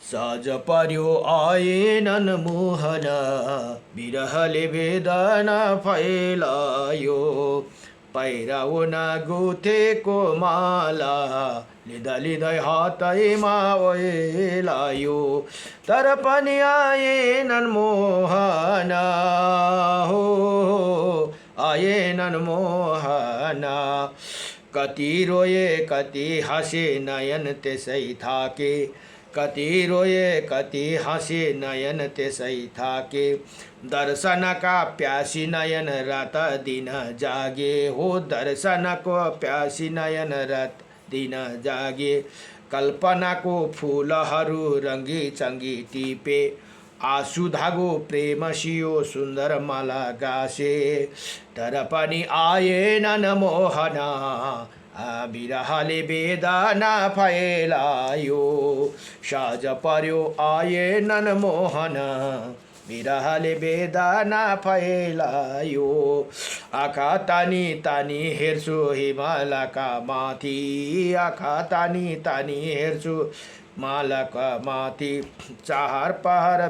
सहज पर्यो आएनन् मोहन, विरहले वेदना फैलायो। पहिराउन गुथेको माला, लिँदा लिँदै हातैमा ओइलायो। तर पनि आएनन् मोहन, हो आएनन् मोहन। कति रोए कति हाँसे नयन त्यसै थाके, कति रोए कति हाँसे नयन त्यसै थाके। दर्शनका प्यासी नयन रात दिन जागे, हो दर्शनको प्यासी नयन रात दिन जागे। कल्पनाको फुलहरू रङ्गी चङ्गी टिपे, आँसु धागो प्रेम सियो सुन्दर माला गाँसे। तर पनि आएनन् मोहन, विरहले वेदना फैलायो। साँझ पर्यो आएनन् मोहन, विरहले वेदना फैलायो। आँखा तानी तानी हेर्छु हिमालका माथि, आँखा तानी तानी हेर्छु मालका माथि। चार पहर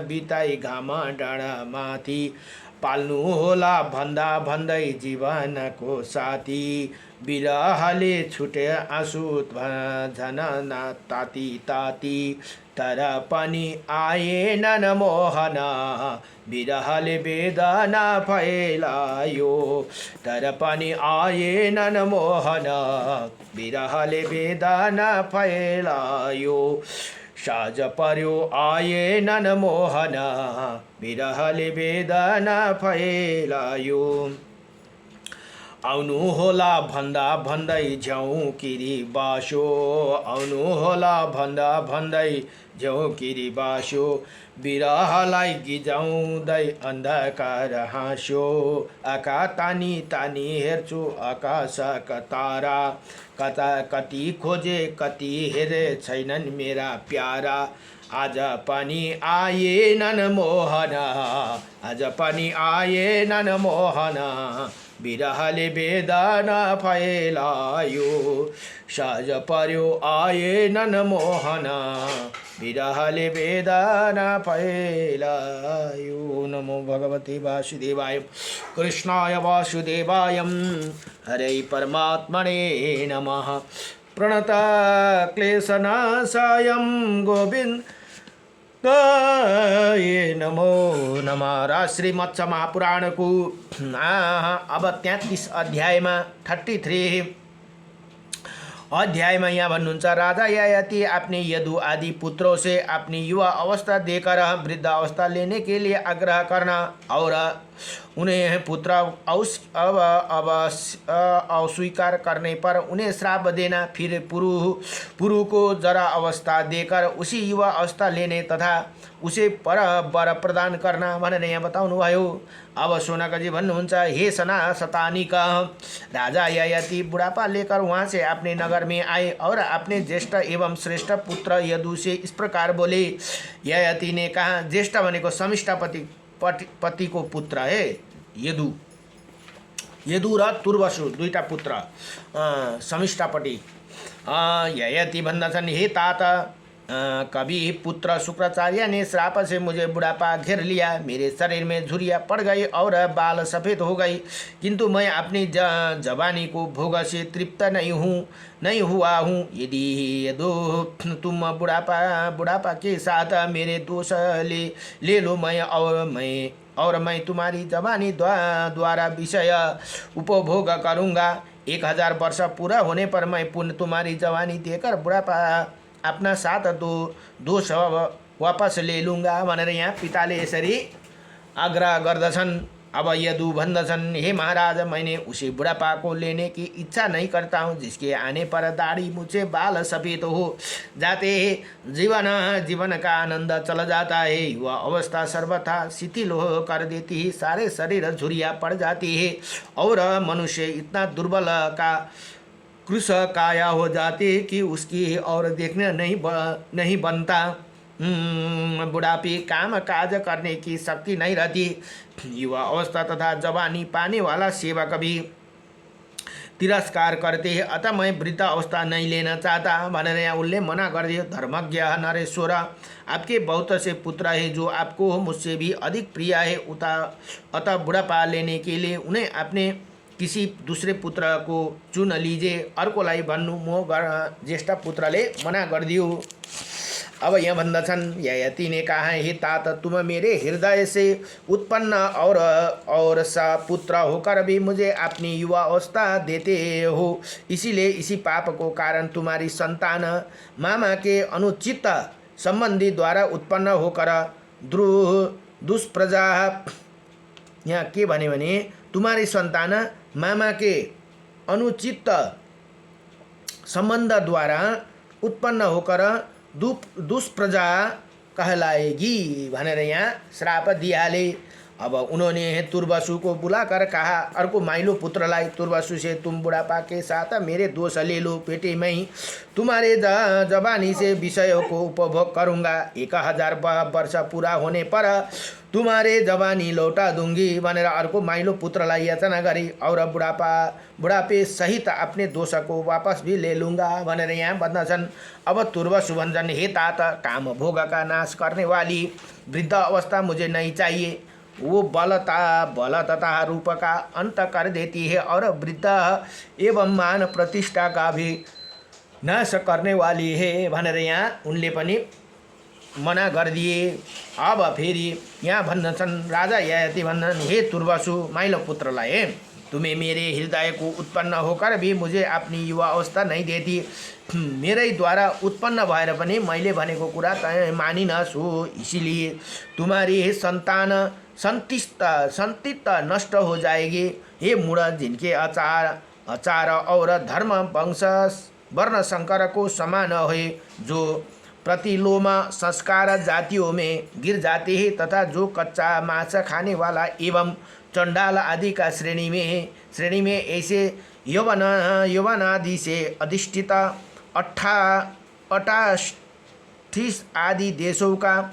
बिताई घाम डाँडा माथि, पाल्नु होला भन्दा भन्दै जीवनको साथी। विरहले छुटे आँसु झन ताती ताती। तर पनि आएनन् मोहन, विरहले वेदना फैलायो। तर पनि आएनन् मोहन, विरहले वेदना फैलायो। साँझ पर्यो आएनन् मोहन, विरहले वेदना फैलायो। आउनु होला भन्दा भन्दै झ्याउकिरी बास्यो, आउनु होला भन्दा भन्दै झ्याउकिरी बास्यो। विरहलाई गिजाउँदै अन्धकार हाँस्यो। आँखा तानी तानी हेर्छु आकाशका तारा, कता कति खोजे कति हेरे छैनन् मेरा प्यारा। आज पनि आएनन् मोहन, आज पनि आएनन् मोहन, विरहले वेदना फैलायो। साँझ पर्यो आएनन् मोहन, विरहले वेदना फैलायो। नमो भगवते वासुदेवाय, कृष्णाय वासुदेवाय, हरे परमात्मने नमः। प्रणत क्लेशनाशाय गोविन्द ये नमो नमः। श्रीमत्स्य महापुराणको अब 33 अध्यायमा 33 अध्याय में यहाँ भन्नुहुन्छ, राजा ययाति अपने यदु आदि पुत्रों से अपनी युवा अवस्था देकर वृद्ध अवस्था लेने के लिए आग्रह करना और उन्हें पुत्र अस्वीकार करने पर उन्हें श्राप देना, फिर पुरु को जरा अवस्था देकर उसी युवा अवस्था लेने तथा उसे वर प्रदान करना भनेर यहाँ बताउनु भयो। अब सोनकजी भन्नुहुन्छ, हे सना शतानिका, राजा ययाति बुढ़ापा लेकर वहाँ से अपने नगर में आए और अपने ज्येष्ठ एवं श्रेष्ठ पुत्र यदु से इस प्रकार बोले। ययाति ने कहा, ज्येष्ठ भनेको समिष्ठ पति को पुत्र है यदु, यदु र तुर्वसु दुईटा पुत्र समिष्ठपति। ययाति भन्दछन्, हे तात, कभी पुत्र शुक्राचार्य ने श्राप से मुझे बुढ़ापा घेर लिया, मेरे शरीर में झुर्रियाँ पड़ गई और बाल सफ़ेद हो गई, किंतु मैं अपनी जवानी को भोग से तृप्त नहीं हुआ हूँ। यदि यदो तुम बुढ़ापा के साथ मेरे दोष ले लो, मैं तुम्हारी जवानी द्वारा विषय उपभोग करूँगा। 1000 वर्ष पूरा होने पर मैं पुनः तुम्हारी जवानी देकर बुढ़ापा अपना साथ दोष वापस ले लूँगा भनेर यहाँ पिताले यसरी आग्रह गर्दछन्। अब यदु भन्दछन्, हे महाराज, मैंने उसी बुढ़ापा को लेने की इच्छा नहीं करता हूँ जिसके आने पर दाढ़ी मुझे बाल सफ़ेद हो जाते हैं। जीवन का आनंद चला जाता है, युवा अवस्था सर्वथा शिथिल हो कर देती है, सारे शरीर झुर्रियाँ पड़ जाती है और मनुष्य इतना दुर्बल का कृश काया हो जाती कि उसकी और देखने नहीं बनता। बुढ़ापे काम काज करने की शक्ति नहीं रहती। युवा अवस्था तथा जवानी पाने वाला सेवक भी तिरस्कार करते हैं, अतः मैं वृद्ध अवस्था नहीं लेना चाहता भनेर यहाँ उनले मना गरिदियो। धर्मज्ञ नरेश्वर, आपके बहुत से पुत्र है जो आपको मुझसे भी अधिक प्रिय है, अतः बुढ़ापा लेने के लिए उन्हें अपने किसी दूसरे पुत्र को चुन लीजिए। अर्कोलाई भन्नु म ज्येष्ठ पुत्रले मना गरिदियो। अब यहाँ भन्दछन् ययाति ने कहा, हे तात, तुम मेरे हृदय से उत्पन्न और सा पुत्र होकर भी मुझे अपनी युवा अवस्था देते हो, इसीलिए इसी पाप को कारण तुम्हारी संतान मामा के अनुचित संबंधी द्वारा उत्पन्न होकर दुष्प्रजा, यहाँ के भने तुम्हारी संतान मामा के अनुचित संबंध द्वारा उत्पन्न होकर दुष्प्रजा कहलाएगी भनेर यहाँ श्राप दिइहाले। अब उन्होंने तुर्वसु को बुलाकर कहा, अर्को माइलो पुत्रलाई, तुर्वसु से तुम बुढ़ापा के साथ मेरे दोष ले लो, पेटे में ही तुम्हारे जवानी से विषयों को उपभोग करूँगा। 1000 वर्ष पूरा होने पर तुम्हारे जवानी लौटा दूंगी भनेर अर्को माइलो पुत्रलाई याचना गरी, और बुढ़ापे सहित अपने दोष को वापस भी ले लूँगा भनेर यहाँ भन्दछन्। अब तुर्वसु भन्छन्, हे तात, काम भोग का नाश करने वाली वृद्ध अवस्था मुझे नहीं चाहिए। वो बल तथा रूप का अंत कर देती है और वृद्ध एवं मान प्रतिष्ठा का भी नाश करने वाली है भनेर यहाँ उनले पनि मना गरिदिए। अब फेरि यहाँ भन्दछन्, राजा ययाति भन्दछन्, हे तुर्वसु, माइलो पुत्रलाई, तुम्हें मेरे हृदय को उत्पन्न होकर भी मुझे अपनी युवा अवस्था नहीं देती। मेरै द्वारा उत्पन्न भएर पनि मैले भनेको कुरा तय मानिनस् हो, इसीलिए तुम्हारी संतान संतित नष्ट हो जाएगी। हे मूढ़, जिनके आचार और धर्म वंश वर्ण संकर को समान है, जो प्रतिलोम संस्कार जातियों में गिर जाते हैं तथा जो कच्चा मांस खाने वाला एवं चंडाल आदि का श्रेणी में ऐसे यवन आदि से अधिष्ठित 88 आदि देशों का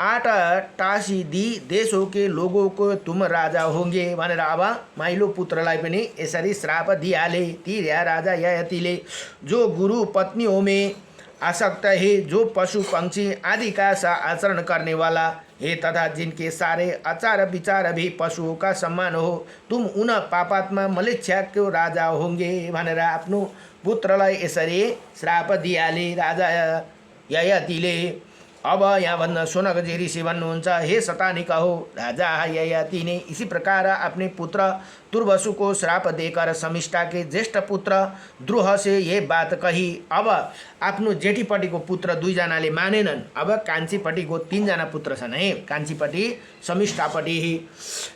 88 देशों के लोगों को तुम राजा होंगे भनेर अब माइलो पुत्रलाई पनि यसरी श्राप दिइहाले। ती राजा ययातिले, जो गुरु पत्नियों में आसक्त है, जो पशु पंक्षी आदि का सा आचरण करने वाला है तथा जिनके सारे आचार विचार भी पशुओं का सम्मान हो, तुम उन पापात्मा मलेच्छा को राजा होंगे भनेर आफ्नो पुत्रलाई यसरी श्राप दिइहाले राजा ययातिले। अब यहाँ भन्न सोनकजी ऋषि भन्नुहुन्छ, हे शतानिक हो, राजा ययाति ने इसी प्रकार अपने पुत्र तुर्वसु को श्राप देकर शमिष्ठा के ज्येष्ठ पुत्र द्रुह से ये बात कही। अब आफ्नो जेठीपट्टिको पुत्र 2 जनाले मानेनन्। अब कान्छीपट्टिको 3 जना पुत्र छन् है, कान्छीपट्टि शमिष्ठापट्टि।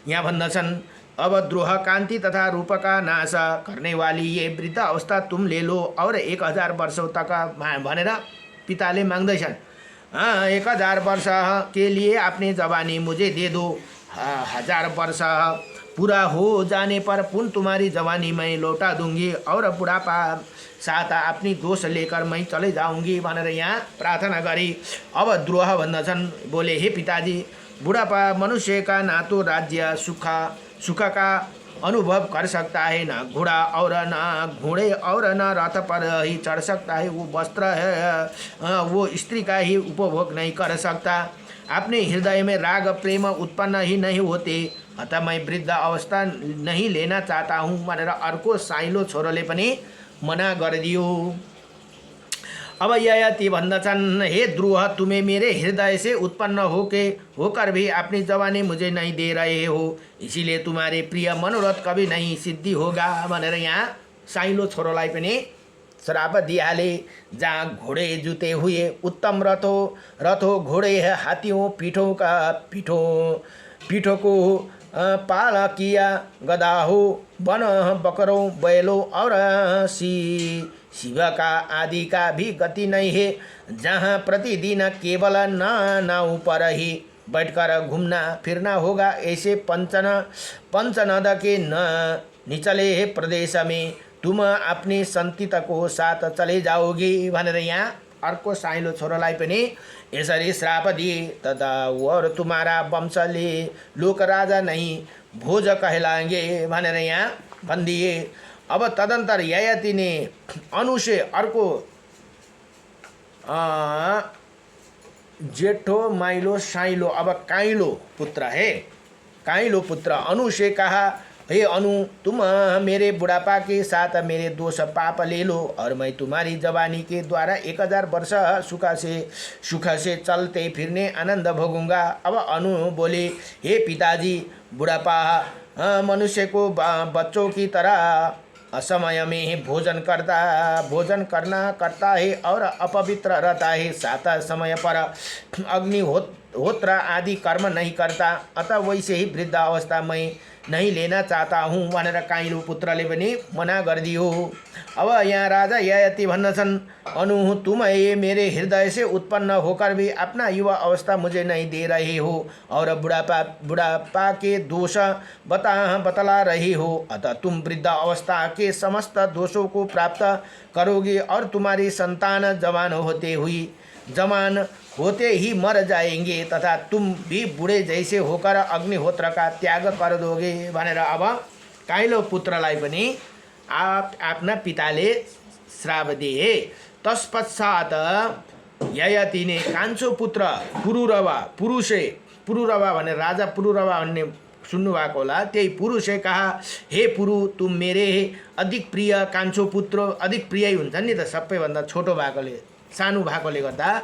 यहाँ भन्दछन्, अब द्रोह कांति तथा रूप का नाश करने वाली ये वृद्ध अवस्था तुम ले लो और 1000 वर्षों तक भनेर पिताले माग्दैछन्। 1000 वर्ष के लिए अपनी जवानी मुझे दे दो। 1000 वर्ष पूरा हो जाने पर पुनः तुम्हारी जवानी मैं लौटा दूंगी और बुढ़ापा साथ अपनी दोष लेकर मैं चले जाऊंगी भनेर यहाँ प्रार्थना गरी। अब द्रोह भन्दछन्, बोले, हे पिताजी, बुढ़ापा मनुष्य का ना तो राज्य सुख का अनुभव कर सकता है, ना घोड़ा और ना घोड़े और ना रथ पर ही चढ़ सकता है, वो वस्त्र है वो स्त्री का ही उपभोग नहीं कर सकता, अपने हृदय में राग प्रेम उत्पन्न ही नहीं होते, अतः मैं वृद्ध अवस्था नहीं लेना चाहता हूँ भनेर अर्को साइलो छोरोले पनि मना गरिदियो। अब ययाति भन्दछन्, हे द्रुह, तुम्हें मेरे हृदय से उत्पन्न होकर भी अपनी जवानी मुझे नहीं दे रहे हो, इसीलिए तुम्हारे प्रिय मनोरथ कभी नहीं सिद्धि होगा भनेर यहाँ साइलो छोरोलाई पनि श्राप दिइहाले। जहाँ घोड़े जुते हुए उत्तम रथों घोड़े हाथियों पीठों को पाल किया गधा हो, वन बकरों बैलों और शिव का आदि का भी गति नहीं है, जहाँ प्रतिदिन केवल नाव पर ही बैठकर घूमना फिरना होगा, ऐसे पंचनद के निचले प्रदेश में तुम अपनी संतित को साथ चले जाओगे भनेर यहाँ अर्को साइलो छोरोलाई पनि यसरी श्राप दिए। तथा और तुम्हारा वंशले लोक राजा नहीं भोज कहलाएंगे भनेर यहाँ भनिदिए। अब तदन्तर ययाति ने अनु से अर्को जेठो माइलो साइलो अब काइलो पुत्र है, काइलो पुत्र अनु से कहा, हे अनु, तुम मेरे बुढ़ापा के साथ मेरे दोष पाप ले लो और मैं तुम्हारी जवानी के द्वारा 1000 वर्ष सुख से चलते फिरने आनंद भोगूंगा। अब अनु बोले, हे पिताजी, बुढ़ापा मनुष्य को बच्चों की तरह असमय में भोजन करना करता है और अपवित्र रहता है, साथ समय पर अग्निहोत्र आदि कर्म नहीं करता, अतः वैसे ही वृद्ध अवस्था में नहीं लेना चाहता हूँ भनेर काइलो पुत्रले पनि मना गरिदियो। अब यहाँ राजा ययाति भन्दछन्, अनु, तुम ये मेरे हृदय से उत्पन्न होकर भी अपना युवा अवस्था मुझे नहीं दे रहे हो और बुढ़ापा के दोष बतला रहे हो, अतः तुम वृद्ध अवस्था के समस्त दोषों को प्राप्त करोगे और तुम्हारी संतान जवान होते ही मर जाएंगे तथा तुम भी बूढ़े जैसे होकर अग्निहोत्र का त्याग कर दोगे भनेर अब काइलो पुत्रलाई पनि आफ्ना पिताले श्राप दिए। तत्पश्चात ययाति ने कान्छो पुत्र पुरुरवा भने राजा पुरुरवा भन्ने सुन्नुभएको होला, त्यही पुरुषले कहा, हे पुरु, तुम मेरे अधिक प्रिय कान्छो पुत्र, अधिक प्रिय हुन्छ नि त सबैभन्दा छोटो भएकोले, सानो भएकोले गर्दा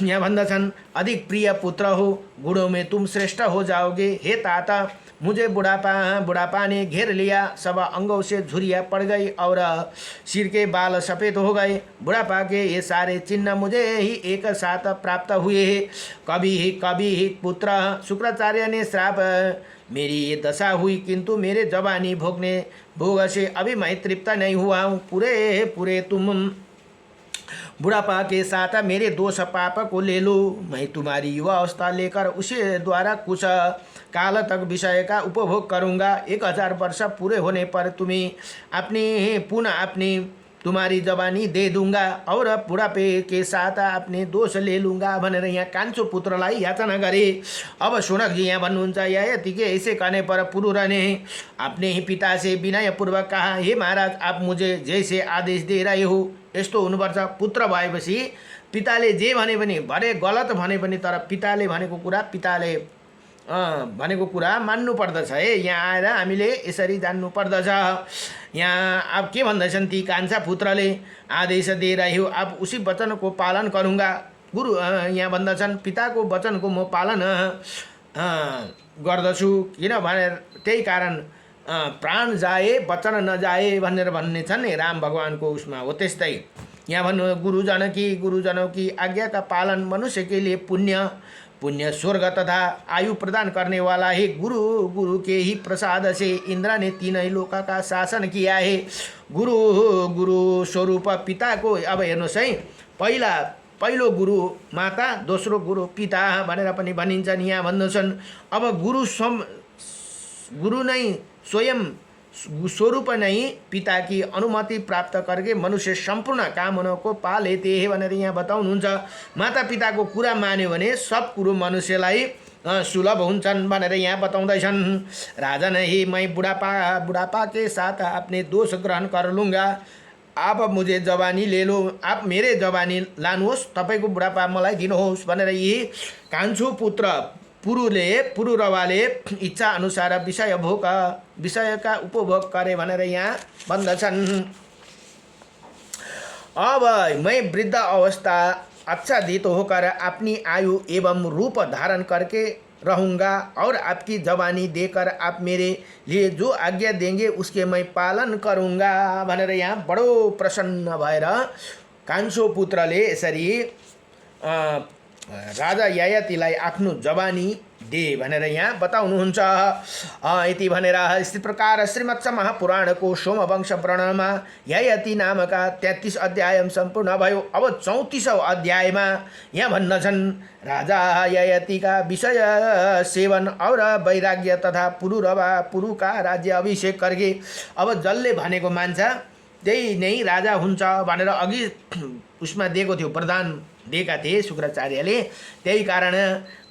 यहाँ भन्दछन्, अधिक प्रिय पुत्र हो, बूढ़ों में तुम श्रेष्ठ हो जाओगे। हे ताता, मुझे बुढ़ापा ने घेर लिया, सब अंगों से झुर्रियाँ पड़ गई और सिर के बाल सफ़ेद हो गए। बुढ़ापा के ये सारे चिन्ह मुझे ही एक साथ प्राप्त हुए हैं। कभी ही पुत्र शुक्राचार्य ने श्राप मेरी ये दशा हुई, किंतु मेरे जवानी भोग से अभी मैं तृप्त नहीं हुआ हूँ। पूरे तुम बुढ़ापा के साथ मेरे दोष पाप को ले लो, मैं तुम्हारी युवा अवस्था लेकर उसे द्वारा कुछ काल तक विषय का उपभोग करूँगा। 1000 वर्ष पूरे होने पर तुम्हारी जवानी दे दूंगा और बुढ़ापे के साथ अपने दोष ले लूँगा भनेर यहाँ कान्छो पुत्रलाई याचना गरे। अब शुनक जी यहाँ भन्नुहुन्छ, ययाति के ऐसे कहने पर पुरुर ने अपने ही पिता से विनयपूर्वक कहा, हे महाराज, आप मुझे जैसे आदेश दे रहे हो यस्तो हुनुपर्छ। पुत्र भएपछि पिताले जे भने पनि भरे गलत भने पनि तर पिताले भनेको कुरा मान्नु पर्दछ है। यहाँ आएर हामीले यसरी जान्नु पर्दछ। यहाँ अब के भन्दैछन् ती कान्छा पुत्रले, आदेश दे रहे हो, अब उसी वचन को पालन करूँगा। गुरु यहाँ भन्दछन्, पिताको वचनको म पालन गर्दछु, किनभने त्यही कारण प्राण जाए वचन नजाए भनेर भन्ने छन् राम भगवानको उसमा हो। त्यस्तै यहाँ भन्नु, गुरुजनों की आज्ञा का पालन मनुष्य के लिए पुण्य स्वर्ग तथा आयु प्रदान करने वाला है। गुरु के ही प्रसाद से इंद्र ने 3 लोक का शासन किया है। गुरु स्वरूप पिता को अब हेर्नुहोस् है, पहिलो गुरु माता, दोस्रो गुरु पिता भनेर पनि भनिन्छन्। यहाँ भन्दछन्, अब गुरु नै स्वयं स्वरूप नहीं पिता की अनुमति प्राप्त करके मनुष्य संपूर्ण कामनाओं को पा लेते हैं भनेर यहाँ बताउनुहुन्छ। माता पिताको कुरा मान्यो भने सब कुरो मनुष्यलाई सुलभ हुन्छन् भनेर यहाँ बताउँदैछन्। राजा नहीं, मैं बुढ़ापा के साथ अपने दोष ग्रहण कर लूँगा। आप मुझे जवानी ले लो, आप मेरे जवानी लानुहोस्, तपाईँको बुढापा मलाई दिनुहोस् भनेर यही कान्छो पुत्र पुरुरवाले इच्छा अनुसार विषय का उपभोग करे भनेर यहाँ भन्दछन्। अब मैं वृद्ध अवस्था आच्छादित होकर अपनी आयु एवं रूप धारण करके रहूँगा और आपकी जवानी देकर आप मेरे लिए जो आज्ञा देंगे उसके मैं पालन करूँगा भनेर यहाँ बडो प्रसन्न भएर कान्छो पुत्रले यसरी राजा ययातिलाई आफ्नो जवानी दे भनेर यहाँ बताउनुहुन्छ। यति भनेर इस प्रकार श्रीमत्स महापुराणको सोमवंश वर्णनमा ययाति नामका 33 अध्याय सम्पूर्ण भयो। अब 34औं अध्यायमा यहाँ भन्दछन्, राजा ययातिका विषय सेवन और वैराग्य तथा पुरुका राज्य अभिषेक करके। अब जसले भनेको मान्छ त्यही नै राजा हुन्छ भनेर अघि उसमा दिएको थियो, प्रदान दिएका थिए शुक्राचार्यले। त्यही कारण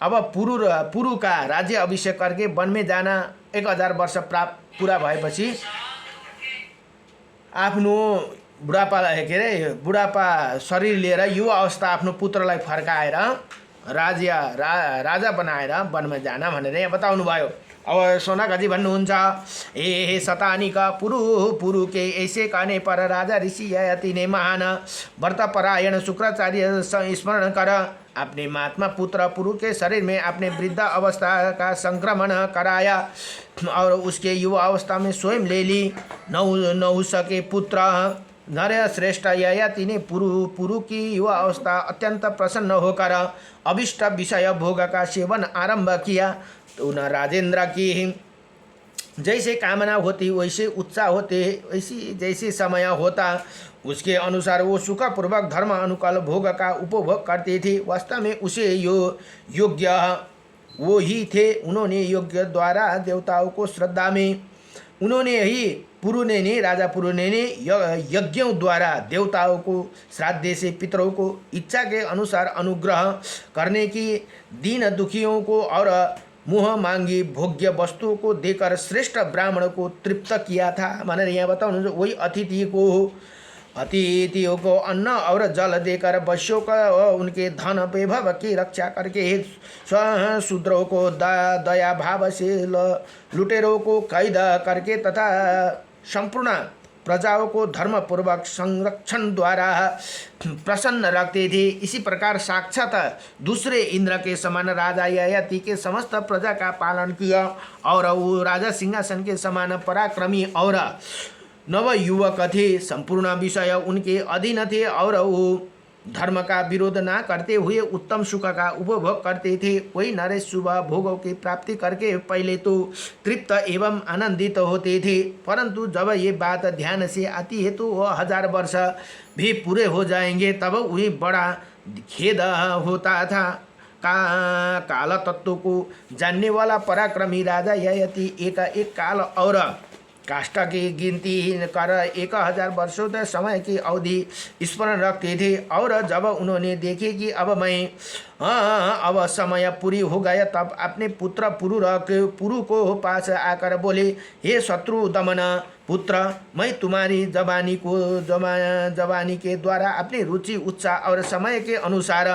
अब पुरुका राज्य अभिषेक करके वन में जाना 1000 वर्ष पूरा भएपछि आफ्नो बुढापा के अरे बुढापा शरीर लिएर युवा अवस्था आफ्नो पुत्रलाई फर्काएर राजा बनाएर वनमा जान भनेर यहाँ बताउनु भयो। अब सोनाकाजी भन्नुहुन्छ, हे शतानिका पुरु के ऐसे कहने पर राजा ऋषि यति ने महान व्रतपरायण शुक्राचार्य स्मरण कर अपने महात्मा पुत्र पुरु के शरीर में अपने वृद्ध अवस्था का संक्रमण कराया और उसके युवा अवस्था में स्वयं ले ली। नहुष के पुत्र नर श्रेष्ठ ययाति ने पुरु की युवा अवस्था अत्यंत प्रसन्न होकर अभिष्ट विषय भोग का सेवन आरंभ किया। तो न राजेंद्र की जैसे कामना होती वैसे उत्साह होते, वैसी जैसे समय होता उसके अनुसार वो सुखपूर्वक धर्म अनुकूल भोग का उपभोग करते थे। वास्तव में उसे योग्य वो ही थे। उन्होंने योग्य द्वारा देवताओं को श्रद्धा में उन्होंने ही राजा पुरु ने यज्ञों द्वारा देवताओं को श्राद्ध से पितरों को इच्छा के अनुसार अनुग्रह करने की दीन दुखियों को और मुँह मांगी भोग्य वस्तुओं को देकर श्रेष्ठ ब्राह्मण को तृप्त किया था। माने यहाँ बताओ वही अतिथियों को अन्न और जल देकर वैश्यों का उनके धन वैभव की रक्षा करके शूद्रों को दया भाव से लुटेरों को कैद करके तथा संपूर्ण प्रजाओं को धर्म पूर्वक संरक्षण द्वारा प्रसन्न रखते थे। इसी प्रकार साक्षात दूसरे इंद्र के समान राजा ययाति के समस्त प्रजा का पालन किया और वो राजा सिंहासन के समान पराक्रमी और नव युवक थे। संपूर्ण विषय उनके अधीन थे और वो धर्म का विरोध ना करते हुए उत्तम सुख का उपभोग करते थे। वही नरेश शुभ भोगों की प्राप्ति करके पहले तो तृप्त एवं आनंदित होते थे, परंतु जब ये बात ध्यान से आती है तो वह 1000 वर्ष भी पूरे हो जाएंगे तब उन्हें बड़ा खेद होता था। काल तत्व को जानने वाला पराक्रमी राजा ययाति एक काल और काष्ठ की गिनती कर 1000 वर्षों तक समय की अवधि स्मरण रखते थे। और जब उन्होंने देखे कि अब समय पूरी हो गया तब अपने पुत्र पुरु को पास आकर बोले, हे शत्रु दमन पुत्र, मैं तुम्हारी जवानी के द्वारा अपनी रुचि उत्साह और समय के अनुसार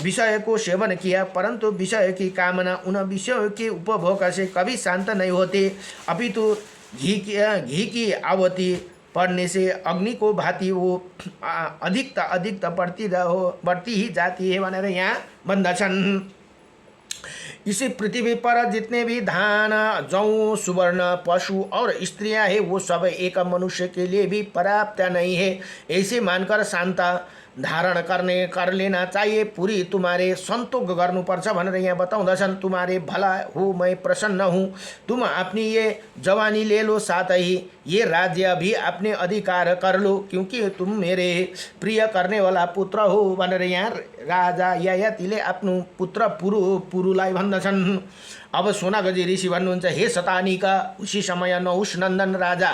विषय को सेवन किया, परंतु विषय की कामना उन विषयों के उपभोग से कभी शांत नहीं होते, अपितु घी की आवती पड़ने से अग्नि को भांति वो अधिकता बढ़ती ही जाती है भनेर यहाँ भन्दछन्। इसी पृथ्वी पर जितने भी धान जौ सुवर्ण पशु और स्त्रियां हैं वो सब एक मनुष्य के लिए भी पर्याप्त नहीं है, ऐसे मानकर शांत धारण कर लेना चाहिए। पूरी तुम्हारे संतोष गर्नुपर्छ भनेर यहाँ बताउँदछन्। तुम्हारे भला हो, मैं प्रसन्न हूँ, तुम अपनी ये जवानी ले लो, साथ ही ये राज्य भी अपने अधिकार कर लो, क्योंकि तुम मेरे प्रिय करने वाला पुत्र हो भनेर यहाँ राजा ययातिले आफ्नो पुत्र पुरुलाई भन्दछन्। अब सोनागजी ऋषि भन्नुहुन्छ, हे शतानिका, उसी समय नहुष नंदन राजा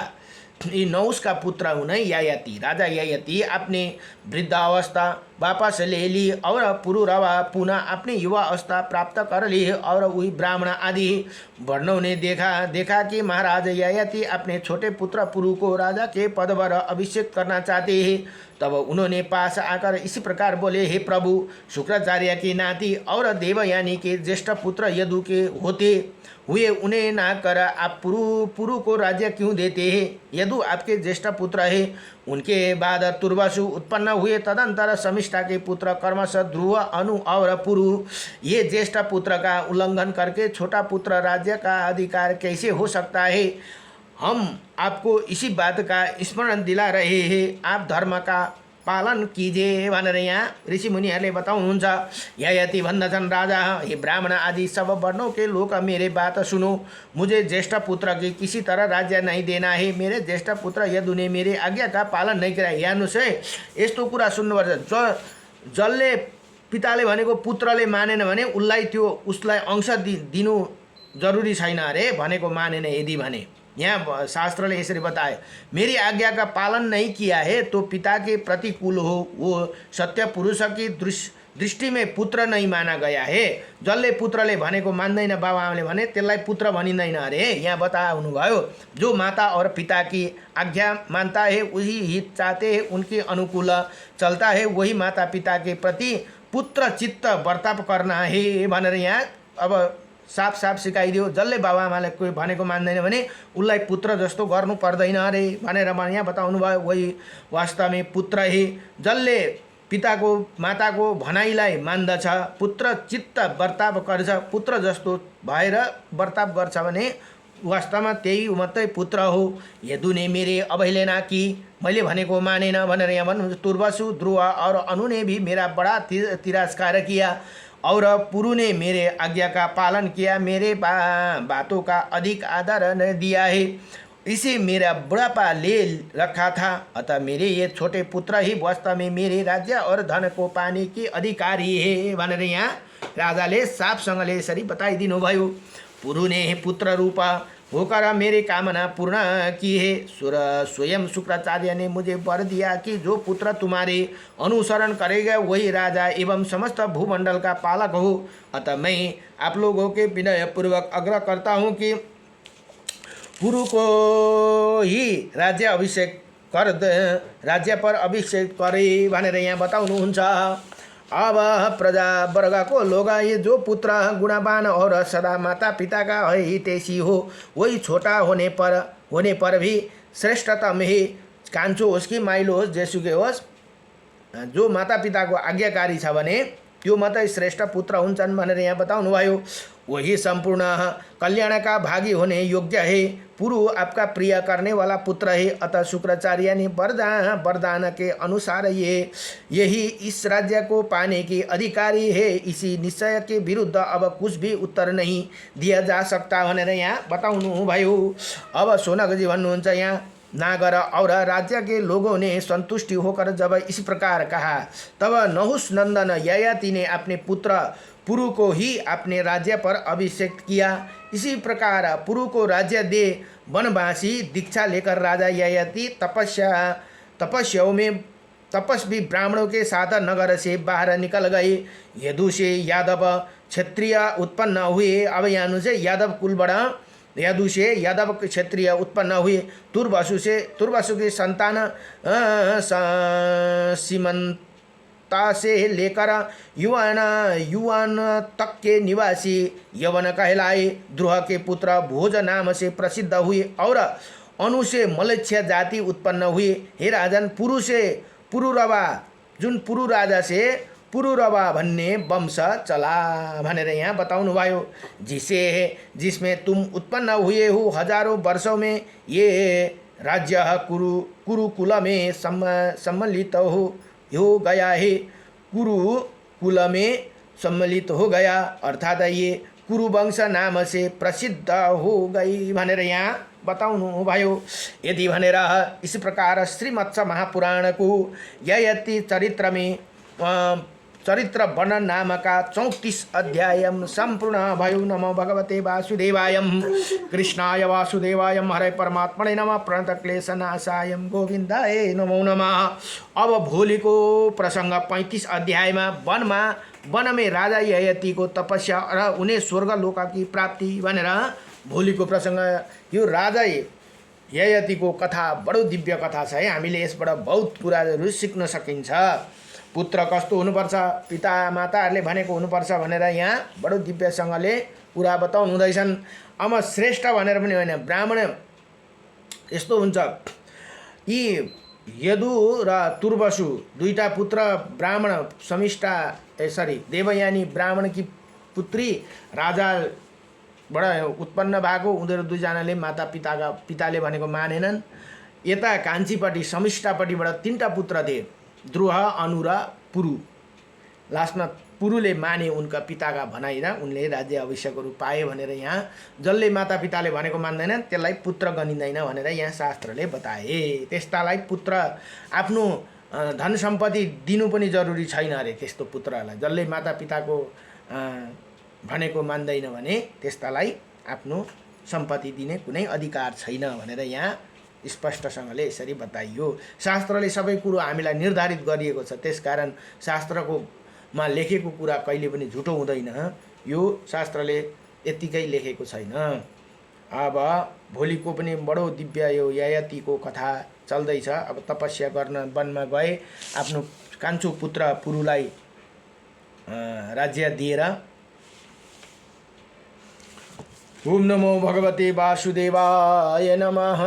नहुष का पुत्र हुन ययाति राजा ययाति अपने वृद्धावस्था वापस ले ली और पुरुरवा पुनः अपनी युवा अवस्था प्राप्त कर ली। और वही ब्राह्मण आदि वर्णों ने देखा कि महाराज ययाति अपने छोटे पुत्र पुरु को राजा के पद पर अभिषेक करना चाहते हैं, तब उन्होंने पास आकर इसी प्रकार बोले, हे प्रभु, शुक्राचार्य की नाती और देवयानी के ज्येष्ठ पुत्र यदु के होते हुए उन्हें ना कर आप पुरु को राज्य क्यों देते हैं? यदु आपके ज्येष्ठ पुत्र है, उनके बाद तुर्वासु उत्पन्न हुए, तदंतर शमिष्ठा के पुत्र कर्मश, ध्रुव, अनु और पुरु, ये ज्येष्ठ पुत्र का उल्लंघन करके छोटा पुत्र राज्य का अधिकार कैसे हो सकता है? हम आपको इसी बात का स्मरण दिला रहे हैं, आप धर्म का पालन कीजिए भनेर यहाँ ऋषि मुनिहरूले बताउनुहुन्छ। ययाति भन्दछन्, राजा, हे ब्राह्मण आदि सब वर्णों के लोग मेरे बात सुनो, मुझे ज्येष्ठ पुत्र की किसी तरह राज्य नहीं देना है। मेरे ज्येष्ठ पुत्र यदु ने मेरे आज्ञा का पालन नहीं किया। हेर्नुहोस् है, यस्तो कुरा सुन्नुपर्छ। जसले पिताले भनेको पुत्रले मानेन भने उसलाई अंश दिनु जरुरी छैन अरे, भनेको मानेन यदि भने। यहाँ शास्त्रले यसरी बताए, मेरी आज्ञा का पालन नहीं किया है तो पिता के प्रतिकूल हो, वो सत्य पुरुष की दृष्टि में पुत्र नहीं माना गया है। जसले पुत्रले भनेको मान्दैन बाबाआमाले भने त्यसलाई पुत्र भनिँदैन अरे। यहाँ बताउनुभयो जो माता और पिता की आज्ञा मानता है उसी हित चाहते हैं उनके अनुकूल चलता है वही माता पिता के प्रति पुत्र चित्त बर्ताव करना है भनेर यहाँ अब साफ साफ सिकाइदियो। जसले बाबाआमाले कोही भनेको मान्दैन भने उसलाई पुत्र जस्तो गर्नु पर्दैन अरे भनेर यहाँ बताउनु भयो। वही वास्तवमै पुत्र हे जसले पिताको माताको भनाइलाई मान्दछ पुत्र चित्त बर्ताव गर्छ पुत्र जस्तो भएर बर्ताव गर्छ भने वास्तवमा त्यही मात्रै पुत्र हो। यदुने मेरे अवहेलना की मैले भनेको मानेन भनेर यहाँ भन्नुहुन्छ। तुर्वसु ध्रुव और अनु ने भी मेरा बड़ा तिरस्कार किया और पुरु ने मेरे आज्ञा का पालन किया मेरे बातों का अधिक आदर न दिया है इसे मेरा बुढ़ापा ले रखा था अतः मेरे ये छोटे पुत्र ही वास्तव में मेरे राज्य और धन को पाने के अधिकारी है भनेर यहाँ राजाले साफसँगले यसरी बताइदिनु भयो। पुरु ने पुत्र रूप होकर मेरे कामना पूर्ण की है। स्वयं शुक्राचार्य ने मुझे वर दिया कि जो पुत्र तुम्हारे अनुसरण करेगा वही राजा एवं समस्त भूमंडल का पालक हो। अतः मैं आप लोगों के विनय पूर्वक आग्रह करता हूँ कि पुरु को ही राज्य पर अभिषेक करे भनेर यहाँ बताउनुहुन्छ। अब प्रजा वर्ग को लोग ये जो पुत्र गुणवान और सदा माता पिता का है हितैषी हो वही छोटा होने पर भी श्रेष्ठतम है कान्छो होस् कि माइलो होस् जेसुकै होस् जो माता पिता को आज्ञाकारी छ भने त्यो मात्रै श्रेष्ठ पुत्र हुन्छन् भनेर यहाँ बताउनु भयो। वही संपूर्ण कल्याण का भागी होने योग्य है। पुरु आपका प्रिय करने वाला पुत्र है अतः शुक्राचार्य ने वरदान के अनुसार यही इस राज्य को पाने के अधिकारी है। इसी निश्चय के विरुद्ध अब कुछ भी उत्तर नहीं दिया जा सकता भनेर यहाँ बताउनु भयो। अब सोनकजी भन्नुहुन्छ यहाँ नागर और राज्य के लोगों ने संतुष्टि होकर जब इस प्रकार कहा तब नहुष नंदन ययाति ने अपने पुत्र पुरु को ही अपने राज्य पर अभिषेक किया। इसी प्रकार पुरु को राज्य दे वनवासी दीक्षा लेकर राजा ययाति तपस्याओं में तपस्वी ब्राह्मणों के साथ नगर से बाहर निकल गए। यदु से यादव क्षत्रिय उत्पन्न हुए। अब यहाँ से यादव कुलबाट यदु से यादव क्षत्रिय उत्पन्न हुए। तुर्वसु के संतान सीमंता से लेकर युवान तक के निवासी यवन कहलाए। द्रुह के पुत्र भोज नाम से प्रसिद्ध हुए और अनु से मलेच्छ जाति उत्पन्न हुए। हे राजन पुरुरवा जुन पुरु राजा से पुरुरवा भन्ने वंश चला भनेर यहाँ बताउनु भयो। जिसमें तुम उत्पन्न हुए हो हजारों वर्षों में ये राज्य कुरुकुल में सम्मिलित हो गया है। कुरुकुल में सम्मिलित हो गया अर्थात ये कुरुवंश नाम से प्रसिद्ध हो गई भनेर यहाँ बताउनु भयो। यदि भनेर इस प्रकार श्रीमत्स्य महापुराण को ययाति चरित्र में चरित्र वर्णन नाम का 34 अध्याय संपूर्ण भयो। नमो भगवते वासुदेवाय कृष्णाय वासुदेवाय हरे परमात्मने नमः प्रणत क्लेशनाशाय गोविन्दाय नमो नमः। अब भोलिको प्रसंग 35 अध्याय में वन में राजा ययाति को तपस्या र उन्हें स्वर्ग लोक की प्राप्ति भनेर भोलिको प्रसंग। यो राजा ययाति को कथा बडो दिव्य कथा छ है। हामीले यसबाट बहुत कुराहरू सिक्न सकिन्छ। पुत्र कस्तो हुनुपर्छ पिता माताहरूले भनेको हुनुपर्छ भनेर यहाँ बडो दिव्यसँगले कुरा बताउनु हुँदैछन्। अब श्रेष्ठ भनेर पनि होइन ब्राह्मण यस्तो हुन्छ यी यदु र तुर्वसु दुईटा पुत्र ब्राह्मण समिष्टा देवयानी ब्राह्मण की पुत्री राजाबाट उत्पन्न भएको उनीहरू दुईजनाले माता पिताले भनेको मानेनन्। यता कान्छीपट्टि समिष्टापट्टिबाट 3टा पुत्र थिए द्रुह अनु र पुरु। लास्टमा पुरुले माने उनका पिता का भनाइ र उनले राज्य अभिषेकहरू पाए भनेर यहाँ जसले माता पिताले भनेको मान्दैन त्यसलाई पुत्र गनिँदैन भनेर यहाँ शास्त्रले बताए। त्यस्तालाई पुत्र आफ्नो धन सम्पत्ति दिनु पनि जरुरी छैन अरे। त्यस्तो पुत्रलाई जसले माता पिताको भनेको मान्दैन भने त्यस्तालाई आफ्नो सम्पत्ति दिने कुनै अधिकार छैन भनेर यहाँ स्पष्टसँगले यसरी बताइयो। शास्त्रले सबै कुरो हामीलाई निर्धारित गरिएको छ। त्यसकारण शास्त्रको शास्त्रमा लेखेको कुरा कहिले पनि झुटो हुँदैन। यो शास्त्रले यत्तिकै लेखेको छैन। अब भोलिको पनि बडो दिव्य यो ययातिको कथा चल्दैछ। अब तपस्या गर्न वनमा गए, आफ्नो कान्छो पुत्र पुरुलाई राज्य दिएर। ओम नमो भगवते वासुदेवाय नमः।